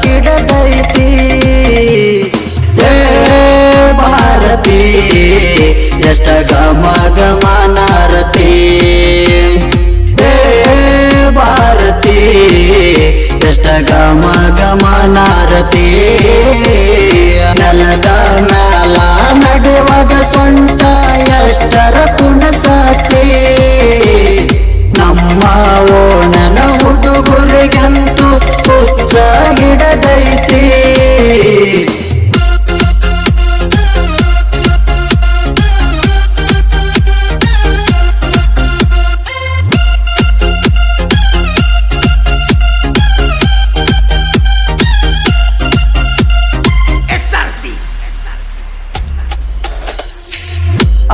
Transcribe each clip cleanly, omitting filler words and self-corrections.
ಹಿಡದೈತಿ ಏ ಭಾರತಿ ಎಷ್ಟ ಗಮ ಗಮನಾರತಿ ಏ ಭಾರತಿ ಎಷ್ಟ ಗಮ ಗಮನಾರತಿ ನೆಲದ ಮ್ಯಾಲ ನಡೆವಾಗ ಸೊಂಟ ಎಷ್ಟರ ಕುಣಸತಿ ನಮ್ಮ ಓಣನ ಹುಡುಗರಿಗಂತೂ ಹುಚ್ಚ ಹಿಡದೈತಿ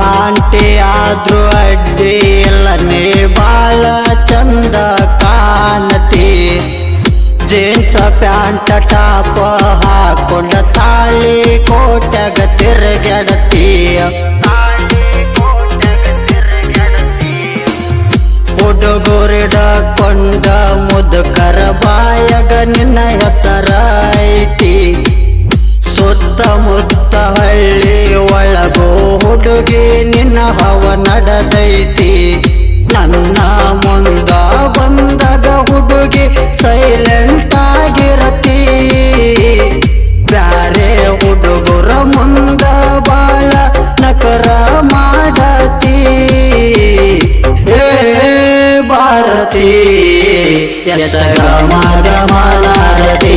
ಆಂಟಿ ಆದ್ರೂ ಅಡ್ಡಿ ಇಲ್ಲನೇ ಬಾಳ ಚಂದ ಕಾಣತಿ ಜೀನ್ಸ್ ಪ್ಯಾಂಟ್ ಟಾಪ್ ಹಾಕೊಂಡ ತಾಳಿ ಕೋಟ್ಯಾಗ ತಿರುಗಾಡತಿ ಹುಡುಗರಿಡಕೊಂಡ ಮುದುಕರ ಬಾಯಾಗ ನಿನ್ನ ಹೆಸರ ಐತಿ ಸುತ್ತಮುತ್ತ ಹಳ್ಳಿ ಒಳಗೋ ಹುಡುಗಿ ನಿನ್ನ ಹವ ನಡೆದೈತಿ ನನ್ನ ಮುಂದ ಬಂದಾಗ ಹುಡುಗಿ ಸೈಲೆಂಟ್ ಆಗಿರತಿ ಬ್ಯಾರೆ ಹುಡುಗರ ಮುಂದ ಬಾಳ ನಕರ ಮಾಡತಿ ಏ ಭಾರತಿ ಎಷ್ಟ ಗಮ ಗಮನಾರತಿ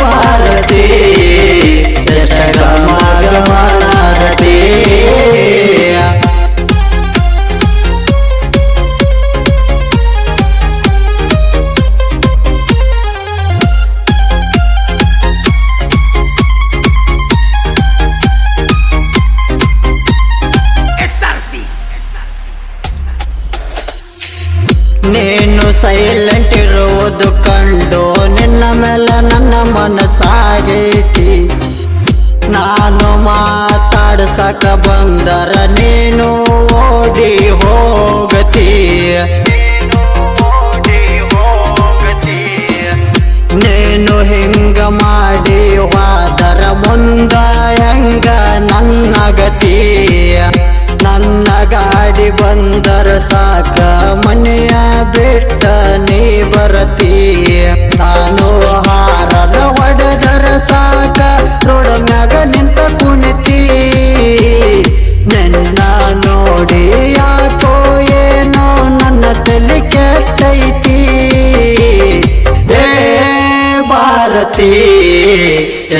ಭಾರತಿ ಎಷ್ಟ ಗಮ ಗಮನಾರತಿ ನೀನು ಸೈಲೆಂಟ್ ಇರುವುದು ಕಂಡು ನಿನ್ನ ಮೇಲೆ ನನ್ನ ಮನಸ್ಸಾಗೈತಿ ನಾನು ಮಾತಾಡ್ಸಕ ಬಂದರ ನೀನು ಓಡಿ ಹೋಗತಿ ನೀನು ಹಿಂಗ ಮಾಡಿ ಹೋದರ ಮುಂದ ಹೆಂಗ ನನ್ನ ಗತಿ ನನ್ನ ಗಾಡಿ ಬಂದರ ಸಾಕ ಮನೆಯ ಬಿಟ್ಟ ನೀ ಬರತಿ ನಾನು ಹಾರನ ಹೊಡೆದರ ಸಾಕ ರೋಡ ಮ್ಯಾಗ ನಿಂತ ಕುಣಿತಿ ನನ್ನ ನೋಡಿ ಯಾಕೋ ಏನೋ ನನ್ನ ತಲೆ ಕೆಟ್ಟೈತಿ ಏ ಭಾರತಿ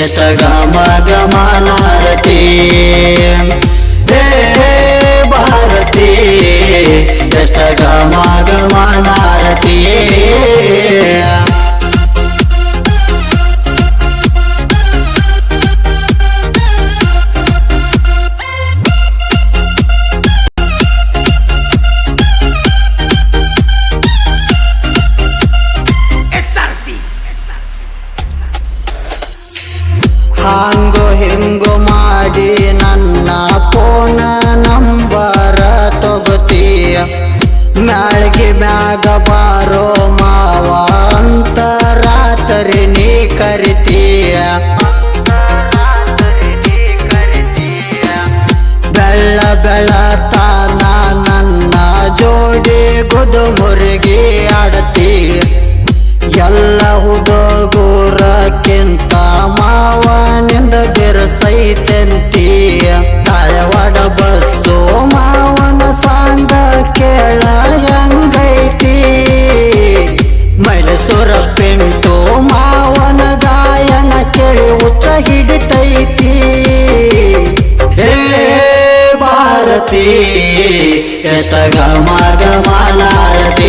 ಎಷ್ಟ ಗಮ ಗಮನಾರತಿ ಭಾರತಿ ಎಷ್ಟ ಗಮ ಗಮನಾರತಿ ಹಾಂಗು ಹಿಂಗು ಮಾಡಿ ನನ್ನ ಫೋನ ನಂಬರ ತಗೋತೀಯ ಮ್ಯಾಳ್ಗಿ ಮ್ಯಾಗ ಬಾರೋ ಮಾವ ಅಂತ ರಾತ್ರಿ ನೀ ಕರಿತೀಯ ಬೆಳ್ಳ ಬೆಳತಾನ ನನ್ನ ಜೋಡಿ ಗುದುಮುರುಗಿ ಆಡತಿ ಎಲ್ಲ ಹುಡುಗೂರಕ್ಕಿಂತ ಮಾವನಿಂದ ಬಿರ್ಸೈತೆಂತಿ ಧಾರವಾಡ ಬಸ್ಸು ಮಾವನ ಸಾಂಗ ಕೇಳ ಹೆಂಗೈತಿ ಮೈಸೂರ ಪಿಂಟು ಮಾವನ ಗಾಯನ ಕೇಳಿ ಹುಚ್ಚ ಹಿಡಿತೈತಿ ಏ ಭಾರತಿ ಎಷ್ಟ ಗಮ ಗಮನಾರತಿ